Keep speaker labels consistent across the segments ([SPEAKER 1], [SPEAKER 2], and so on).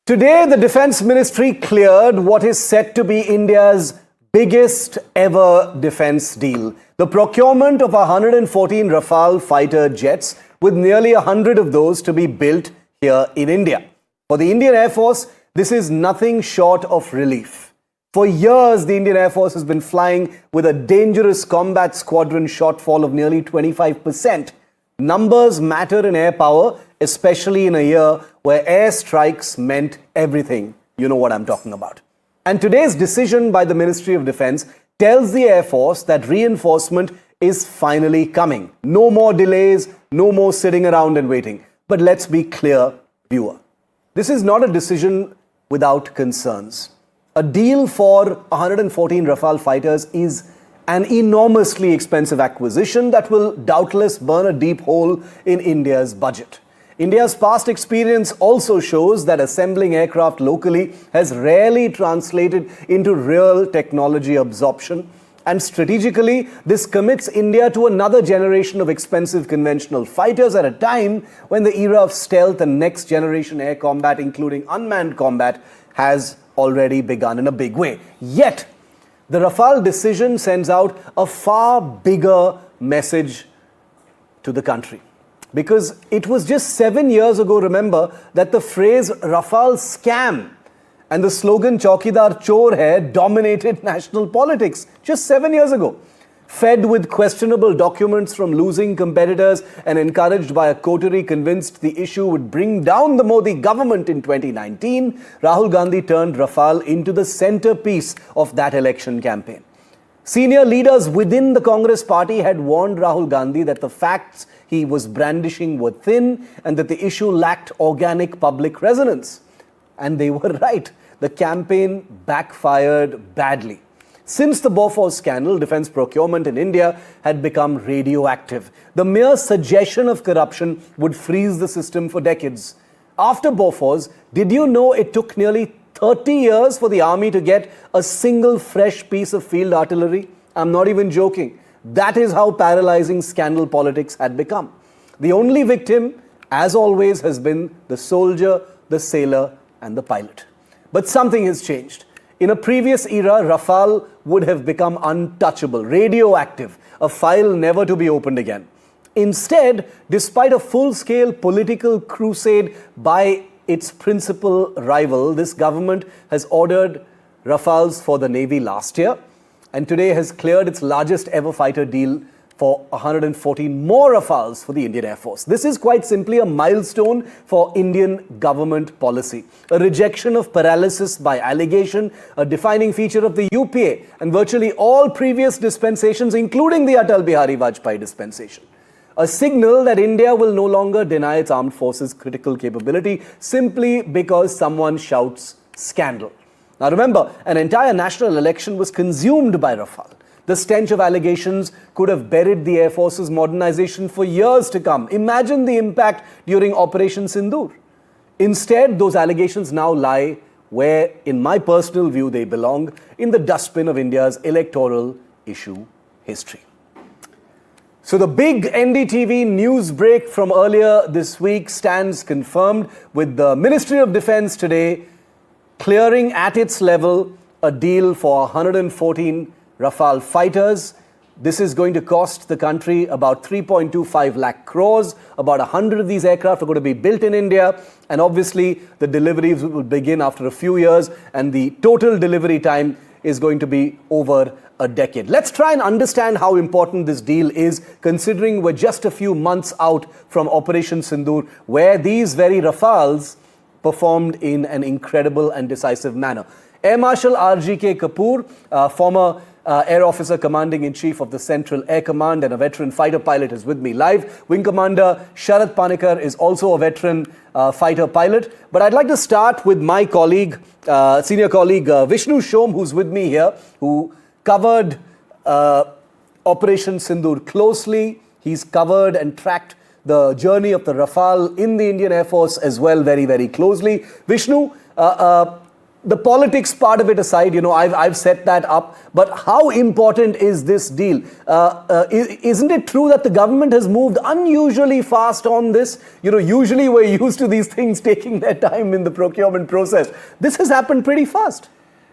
[SPEAKER 1] Today, the Defence Ministry cleared what is set to be India's biggest ever defence deal. The procurement of 114 Rafale fighter jets, with nearly 100 of those to be built here in India. For the Indian Air Force, this is nothing short of relief. For years, the Indian Air Force has been flying with a dangerous combat squadron shortfall of nearly 25%. Numbers matter in air power, especially in a year where air strikes meant everything. You know what I'm talking about. And today's decision by the Ministry of Defence tells the Air Force that reinforcement is finally coming. No more delays, no more sitting around and waiting. But let's be clear, viewer. This is not a decision without concerns. A deal for 114 Rafale fighters is an enormously expensive acquisition that will doubtless burn a deep hole in India's budget. India's past experience also shows that assembling aircraft locally has rarely translated into real technology absorption. And strategically, this commits India to another generation of expensive conventional fighters at a time when the era of stealth and next generation air combat, including unmanned combat, has already begun in a big way. Yet, the Rafale decision sends out a far bigger message to the country. Because it was just 7 years ago, remember, that the phrase Rafale scam and the slogan Chaukidar Chor Hai dominated national politics just 7 years ago. Fed with questionable documents from losing competitors and encouraged by a coterie convinced the issue would bring down the Modi government in 2019, Rahul Gandhi turned Rafale into the centerpiece of that election campaign. Senior leaders within the Congress party had warned Rahul Gandhi that the facts he was brandishing were thin and that the issue lacked organic public resonance. And they were right. The campaign backfired badly. Since the Bofors scandal, defence procurement in India had become radioactive. The mere suggestion of corruption would freeze the system for decades. After Bofors, did you know it took nearly 30 years for the army to get a single fresh piece of field artillery? I'm not even joking. That is how paralyzing scandal politics had become. The only victim, as always, has been the soldier, the sailor, and the pilot. But something has changed. In a previous era, Rafale would have become untouchable, radioactive, a file never to be opened again. Instead, despite a full-scale political crusade by its principal rival, this government has ordered Rafales for the Navy last year and today has cleared its largest ever fighter deal for 114 more Rafales for the Indian Air Force. This is quite simply a milestone for Indian government policy, a rejection of paralysis by allegation, a defining feature of the UPA and virtually all previous dispensations, including the Atal Bihari Vajpayee dispensation. A signal that India will no longer deny its armed forces critical capability simply because someone shouts scandal. Now remember, an entire national election was consumed by Rafale. The stench of allegations could have buried the Air Force's modernization for years to come. Imagine the impact during Operation Sindoor. Instead, those allegations now lie where, in my personal view, they belong, in the dustbin of India's electoral issue history. So the big NDTV news break from earlier this week stands confirmed, with the Ministry of Defence today clearing at its level a deal for 114 Rafale fighters. This is going to cost the country about 3.25 lakh crores. About 100 of these aircraft are going to be built in India. And obviously, the deliveries will begin after a few years. And the total delivery time is going to be over a decade. Let's try and understand how important this deal is, considering we're just a few months out from Operation Sindoor, where these very Rafales performed in an incredible and decisive manner. Air Marshal R.G.K. Kapoor, former Air Officer Commanding-in-Chief of the Central Air Command and a veteran fighter pilot, is with me live. Wing Commander Sharat Panikkar is also a veteran fighter pilot. But I'd like to start with my colleague, senior colleague Vishnu Shom, who's with me here, who covered Operation Sindoor closely. He's covered and tracked the journey of the Rafale in the Indian Air Force as well very, very closely. Vishnu, the politics part of it aside, I've set that up. But how important is this deal? Isn't it true that the government has moved unusually fast on this? Usually we're used to these things taking their time in the procurement process. This has happened pretty fast.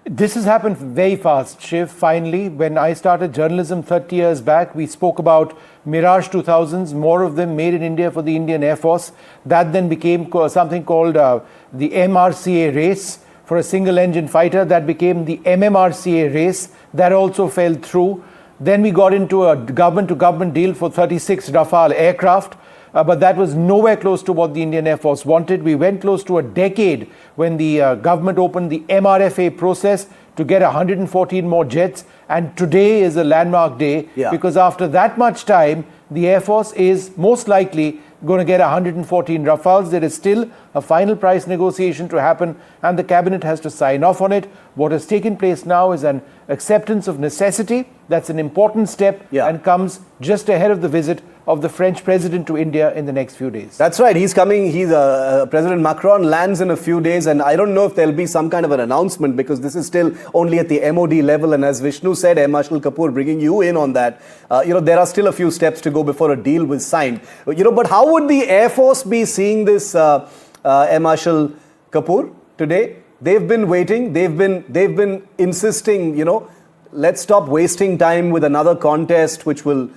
[SPEAKER 2] This has happened very fast, Shiv. Finally, when I started journalism 30 years back, we spoke about Mirage 2000s, more of them made in India for the Indian Air Force. That then became something called the MRCA race for a single engine fighter. That became the MMRCA race. That also fell through. Then we got into a government-to-government deal for 36 Rafale aircraft. But that was nowhere close to what the Indian Air Force wanted. We went close to a decade when the government opened the MRFA process to get 114 more jets. And today is a landmark day because after that much time, the Air Force is most likely going to get 114 Rafales. There is still a final price negotiation to happen and the cabinet has to sign off on it. What has taken place now is an acceptance of necessity. That's an important step and comes just ahead of the visit of the French President to India in the next few days.
[SPEAKER 1] That's right. He's coming. President Macron lands in a few days, and I don't know if there'll be some kind of an announcement because this is still only at the MOD level. And as Vishnu said, Marshal Kapoor, bringing you in on that, there are still a few steps to go before a deal was signed. But how would the Air Force be seeing this, Marshal Kapoor, today? They've been waiting. They've been insisting. Let's stop wasting time with another contest, which will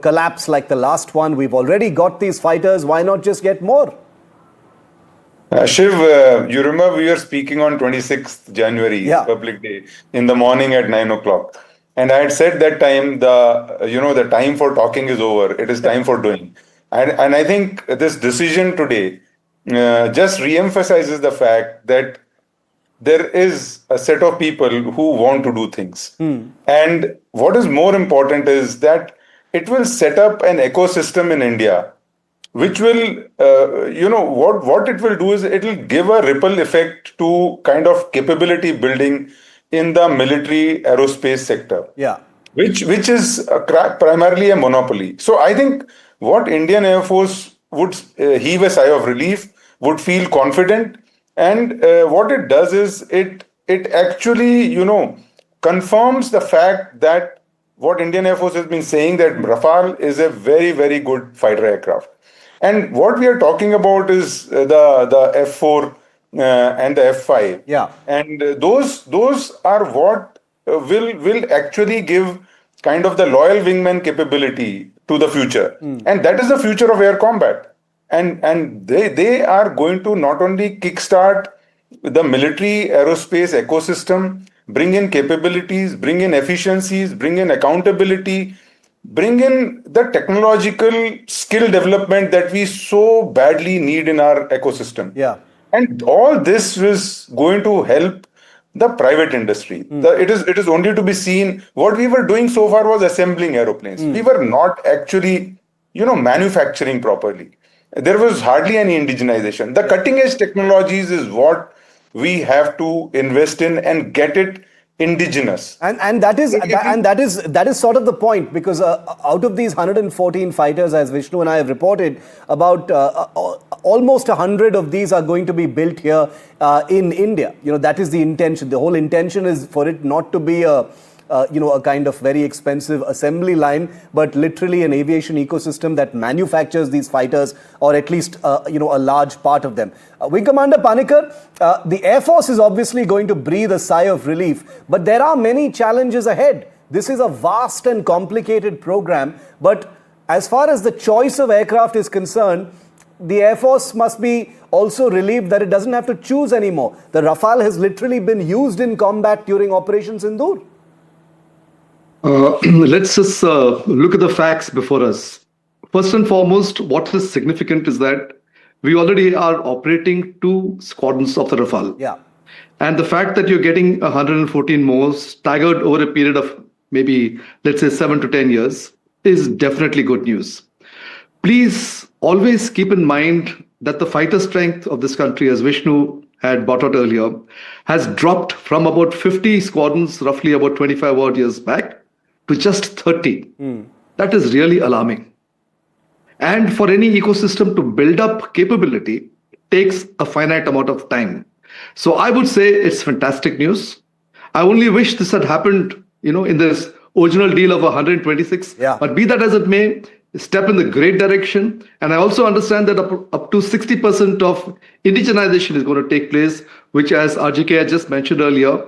[SPEAKER 1] collapse like the last one. We've already got these fighters. Why not just get more?
[SPEAKER 3] Shiv, you remember we were speaking on 26th January, Public Day, in the morning at 9 o'clock. And I had said that time, the time for talking is over. It is time for doing. And I think this decision today just re-emphasizes the fact that there is a set of people who want to do things. And what is more important is that it will set up an ecosystem in India, which will, what it will do is it will give a ripple effect to kind of capability building in the military aerospace sector, which is primarily a monopoly. So I think what Indian Air Force would heave a sigh of relief, would feel confident, and what it does is it actually, confirms the fact that what Indian Air Force has been saying, that Rafale is a very, very good fighter aircraft. And what we are talking about is the F4 and the F5. And those are what will actually give kind of the loyal wingman capability to the future. And that is the future of air combat. And they are going to not only kickstart the military aerospace ecosystem, bring in capabilities, bring in efficiencies, bring in accountability, bring in the technological skill development that we so badly need in our ecosystem. And all this is going to help the private industry. It is only to be seen. What we were doing so far was assembling aeroplanes. We were not actually, manufacturing properly. There was hardly any indigenization. The cutting edge technologies is what we have to invest in and get it indigenous.
[SPEAKER 1] And that is sort of the point, because out of these 114 fighters, as Vishnu and I have reported, about almost 100 of these are going to be built here in India. That is the intention. The whole intention is for it not to be a kind of very expensive assembly line, but literally an aviation ecosystem that manufactures these fighters, or at least, a large part of them. Wing Commander Panikkar, the Air Force is obviously going to breathe a sigh of relief, but there are many challenges ahead. This is a vast and complicated program, but as far as the choice of aircraft is concerned, the Air Force must be also relieved that it doesn't have to choose anymore. The Rafale has literally been used in combat during Operation Sindoor.
[SPEAKER 4] Let's just look at the facts before us. First and foremost, what is significant is that we already are operating 2 squadrons of the Rafale. And the fact that you're getting 114 more staggered over a period of maybe, let's say, 7 to 10 years is definitely good news. Please always keep in mind that the fighter strength of this country, as Vishnu had brought out earlier, has dropped from about 50 squadrons, roughly about 25 odd years back, to just 30. That is really alarming. And for any ecosystem to build up capability takes a finite amount of time. So I would say it's fantastic news. I only wish this had happened, in this original deal of 126.
[SPEAKER 1] Yeah.
[SPEAKER 4] But be that as it may, a step in the great direction. And I also understand that up to 60% of indigenization is going to take place, which, as RJK had just mentioned earlier,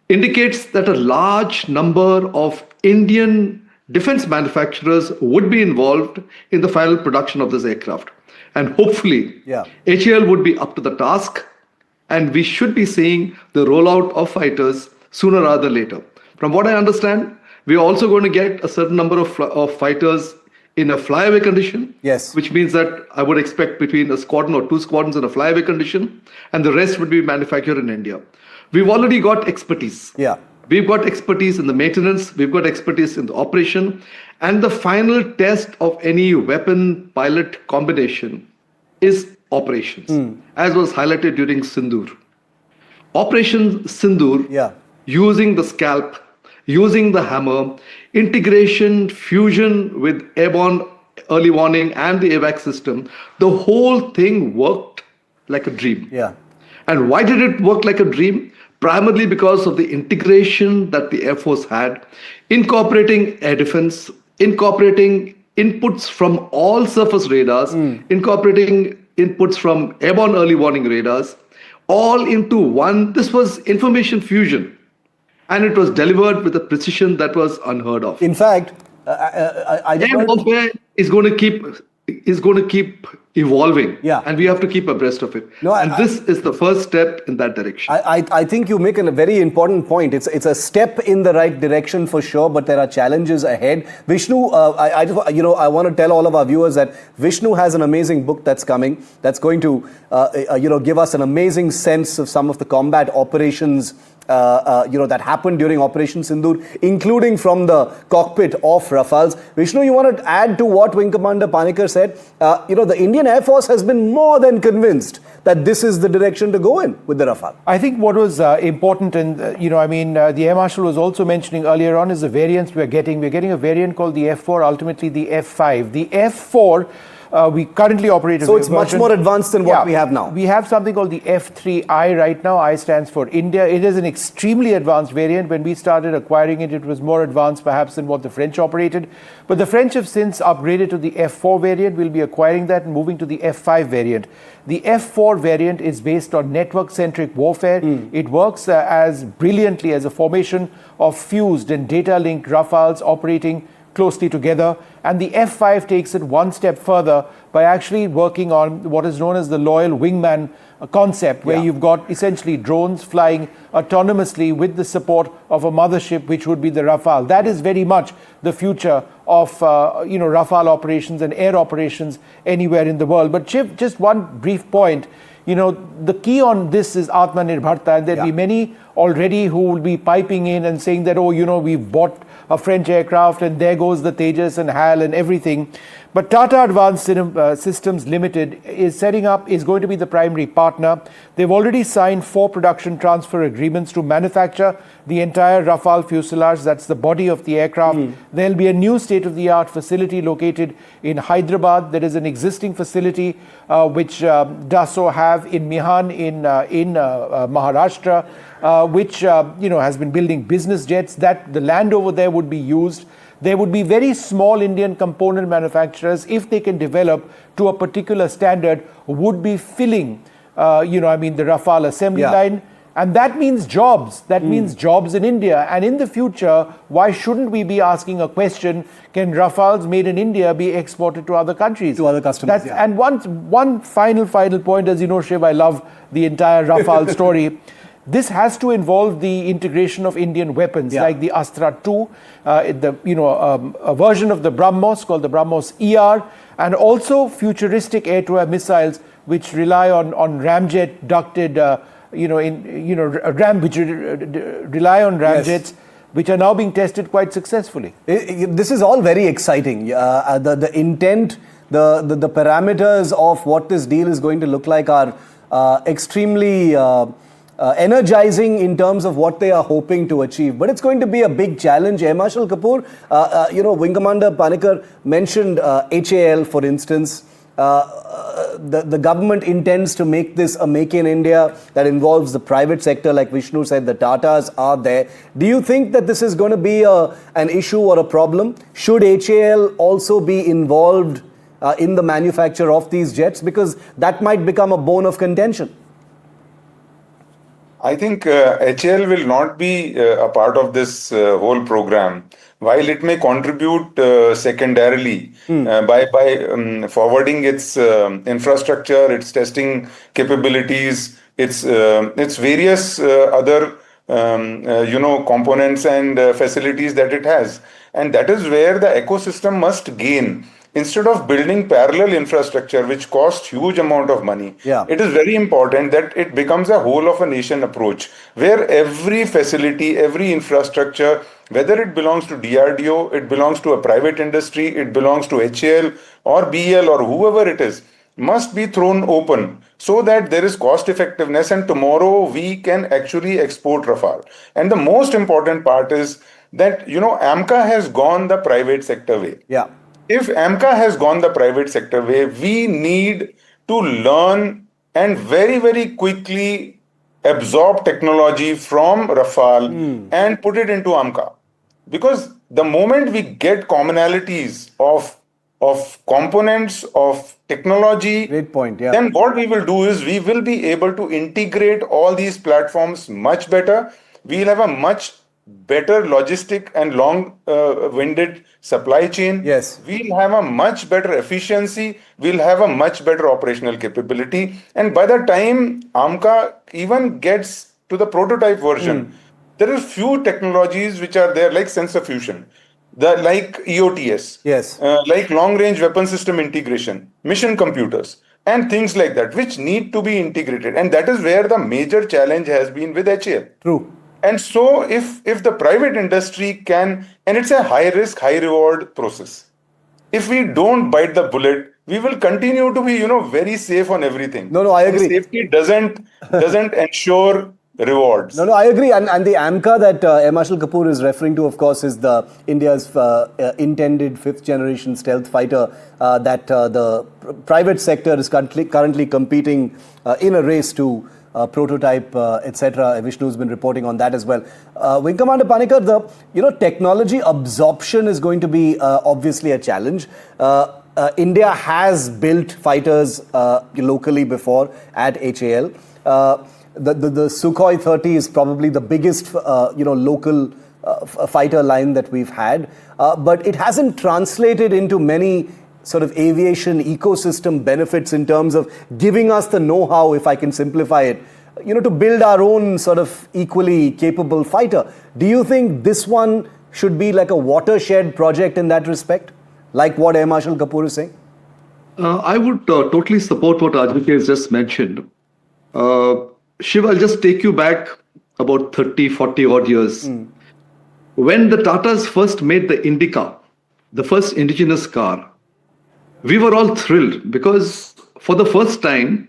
[SPEAKER 4] indicates that a large number of Indian defense manufacturers would be involved in the final production of this aircraft. And hopefully, HAL would be up to the task, and we should be seeing the rollout of fighters sooner rather than later. From what I understand, we are also going to get a certain number of fighters in a flyaway condition.
[SPEAKER 1] Yes.
[SPEAKER 4] Which means that I would expect between a squadron or two squadrons in a flyaway condition, and the rest would be manufactured in India. We've already got expertise.
[SPEAKER 1] Yeah.
[SPEAKER 4] We've got expertise in the maintenance, we've got expertise in the operation, and the final test of any weapon pilot combination is operations, as was highlighted during Sindoor. Operation Sindoor, using the scalp, using the hammer, integration, fusion with airborne early warning and the AVAC system, the whole thing worked like a dream.
[SPEAKER 1] Yeah.
[SPEAKER 4] And why did it work like a dream? Primarily because of the integration that the Air Force had, incorporating air defense, incorporating inputs from all surface radars, incorporating inputs from airborne early warning radars, all into one. This was information fusion, and it was delivered with a precision that was unheard of.
[SPEAKER 1] In fact,
[SPEAKER 4] air warfare is going to keep evolving, and we have to keep abreast of it. This is the first step in that direction.
[SPEAKER 1] I think you make a very important point. It's a step in the right direction for sure, but there are challenges ahead. Vishnu, I want to tell all of our viewers that Vishnu has an amazing book that's coming, that's going to give us an amazing sense of some of the combat operations that happened during Operation Sindoor, including from the cockpit of Rafales. Vishnu, you want to add to what Wing Commander Panikkar said? The Indian Air Force has been more than convinced that this is the direction to go in with the Rafale.
[SPEAKER 2] I think what was important, and the Air Marshal was also mentioning earlier on, is the variants we're getting. We're getting a variant called the F4, ultimately the F5. The F4, we currently operate.
[SPEAKER 1] So it's much more advanced than what we have now.
[SPEAKER 2] We have something called the F3I right now. I stands for India. It is an extremely advanced variant. When we started acquiring it, it was more advanced perhaps than what the French operated. But the French have since upgraded to the F4 variant. We'll be acquiring that and moving to the F5 variant. The F4 variant is based on network-centric warfare. It works as brilliantly as a formation of fused and data-linked Rafales operating closely together, and the F5 takes it one step further by actually working on what is known as the loyal wingman concept, where you've got essentially drones flying autonomously with the support of a mothership, which would be the Rafale. That is very much the future of Rafale operations and air operations anywhere in the world. But Shiv, just one brief point. The key on this is Atmanirbharta, and there'll be many already who will be piping in and saying that, we've bought a French aircraft and there goes the Tejas and HAL and everything. But Tata Advanced Systems Limited is going to be the primary partner. They've already signed 4 production transfer agreements to manufacture the entire Rafale fuselage. That's the body of the aircraft. There'll be a new state-of-the-art facility located in Hyderabad. There is an existing facility which Dassault have in Mihan in Maharashtra, which has been building business jets. That the land over there would be used. There would be very small Indian component manufacturers, if they can develop to a particular standard, would be filling, the Rafale assembly line. And that means jobs. That means jobs in India. And in the future, why shouldn't we be asking a question, can Rafales made in India be exported to other countries?
[SPEAKER 1] To other customers,
[SPEAKER 2] And one final point, as you know, Shiv, I love the entire Rafale story. This has to involve the integration of Indian weapons, like the Astra 2, a version of the BrahMos called the BrahMos ER, and also futuristic air-to-air missiles which rely on ramjet ducted, rely on ramjets, which are now being tested quite successfully.
[SPEAKER 1] This is all very exciting. The intent, the parameters of what this deal is going to look like are extremely energizing in terms of what they are hoping to achieve. But it's going to be a big challenge. Air Marshal Kapoor, Wing Commander Panikkar mentioned HAL, for instance. the government intends to make this a Make in India that involves the private sector, like Vishnu said, the Tatas are there. Do you think that this is going to be an issue or a problem? Should HAL also be involved in the manufacture of these jets? Because that might become a bone of contention.
[SPEAKER 3] I think HAL will not be a part of this whole program, while it may contribute secondarily by forwarding its infrastructure, its testing capabilities, its various other components and facilities that it has, and that is where the ecosystem must gain. Instead of building parallel infrastructure, which costs huge amount of money, it is very important that it becomes a whole of a nation approach, where every facility, every infrastructure, whether it belongs to DRDO, it belongs to a private industry, it belongs to HAL or BL or whoever it is, must be thrown open so that there is cost effectiveness, and tomorrow we can actually export Rafale. And the most important part is that, AMCA has gone the private sector way. If AMCA has gone the private sector way, we need to learn and very, very quickly absorb technology from Rafale and put it into AMCA. Because the moment we get commonalities of components, of technology,
[SPEAKER 1] great point,
[SPEAKER 3] then what we will do is we will be able to integrate all these platforms much better. We'll have a much better logistic and long-winded supply chain. We'll have a much better efficiency. We'll have a much better operational capability. And by the time AMCA even gets to the prototype version, there are few technologies which are there, like sensor fusion, like EOTS, like long-range weapon system integration, mission computers, and things like that, which need to be integrated. And that is where the major challenge has been with HAL.
[SPEAKER 1] True.
[SPEAKER 3] And so if the private industry can, and it's a high risk, high reward process. If we don't bite the bullet, we will continue to be, very safe on everything.
[SPEAKER 1] No, I agree.
[SPEAKER 3] And safety doesn't ensure rewards.
[SPEAKER 1] No, I agree. And the AMCA that Marshal Kapoor is referring to, of course, is the India's intended fifth generation stealth fighter that the private sector is currently competing in a race to prototype, etc. Vishnu has been reporting on that as well. Wing Commander Panikkar, the technology absorption is going to be obviously a challenge. India has built fighters locally before at HAL. The Sukhoi 30 is probably the biggest local fighter line that we've had, but it hasn't translated into many sort of aviation ecosystem benefits in terms of giving us the know-how, if I can simplify it, to build our own sort of equally capable fighter. Do you think this one should be like a watershed project in that respect, like what Air Marshal Kapoor is saying?
[SPEAKER 4] I would totally support what Ajit has just mentioned. Shiv, I'll just take you back about 30, 40 odd years. When the Tatas first made the Indica, the first indigenous car, we were all thrilled because for the first time,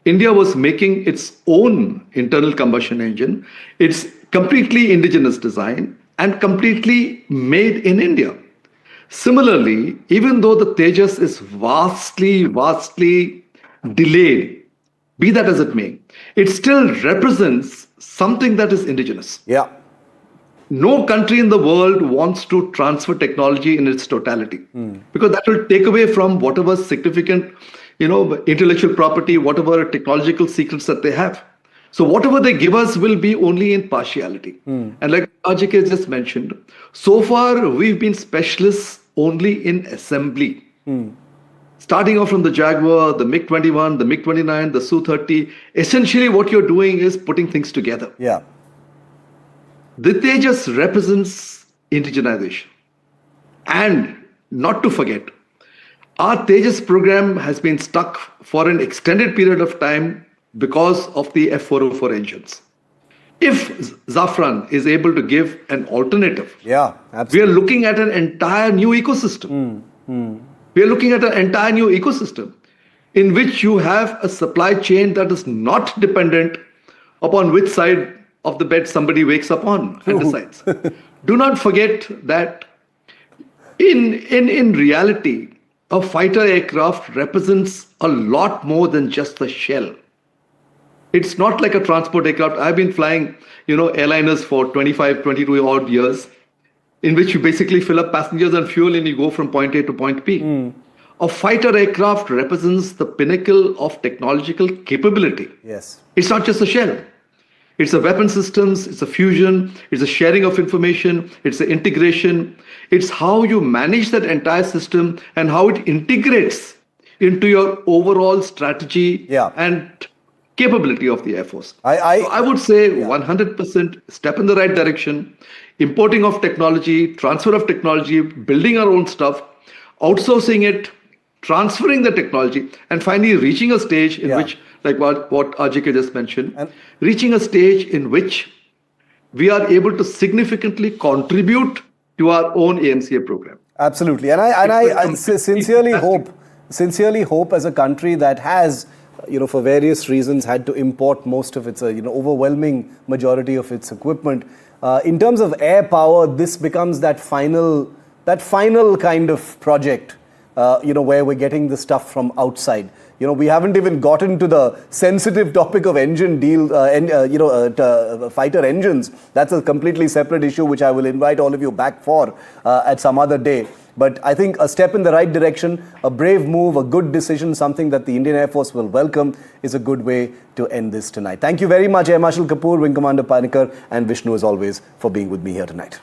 [SPEAKER 4] India was making its own internal combustion engine. It's completely indigenous design and completely made in India. Similarly, even though the Tejas is vastly delayed, be that as it may, it still represents something that is indigenous. No country in the world wants to transfer technology in its totality because that will take away from whatever significant, intellectual property, whatever technological secrets that they have. So whatever they give us will be only in partiality. And like Ajik has just mentioned, so far we've been specialists only in assembly. Starting off from the Jaguar, the MiG-21, the MiG-29, the Su-30, essentially what you're doing is putting things together. The Tejas represents indigenization. And not to forget, our Tejas program has been stuck for an extended period of time because of the F404 engines. If Zafran is able to give an alternative, we are looking at an entire new ecosystem. We are looking at an entire new ecosystem in which you have a supply chain that is not dependent upon which side of the bed somebody wakes up on and decides. Do not forget that in reality, a fighter aircraft represents a lot more than just the shell. It's not like a transport aircraft. I've been flying, airliners for 25, 22 odd years, in which you basically fill up passengers and fuel and you go from point A to point B. A fighter aircraft represents the pinnacle of technological capability.
[SPEAKER 1] Yes.
[SPEAKER 4] It's not just a shell. It's a weapon systems, it's a fusion, it's a sharing of information, it's the integration. It's how you manage that entire system and how it integrates into your overall strategy and capability of the Air Force. I would say 100% step in the right direction. Importing of technology, transfer of technology, building our own stuff, outsourcing it, transferring the technology, and finally reaching a stage in which, like what RJK just mentioned, reaching a stage in which we are able to significantly contribute to our own AMCA program.
[SPEAKER 1] Absolutely. And I sincerely hope as a country that has, for various reasons had to import most of its, overwhelming majority of its equipment. In terms of air power, this becomes that final kind of project, where we're getting the stuff from outside. We haven't even gotten to the sensitive topic of engine deal, fighter engines. That's a completely separate issue, which I will invite all of you back for at some other day. But I think a step in the right direction, a brave move, a good decision, something that the Indian Air Force will welcome, is a good way to end this tonight. Thank you very much, Air Marshal Kapoor, Wing Commander Panikkar, and Vishnu, as always, for being with me here tonight.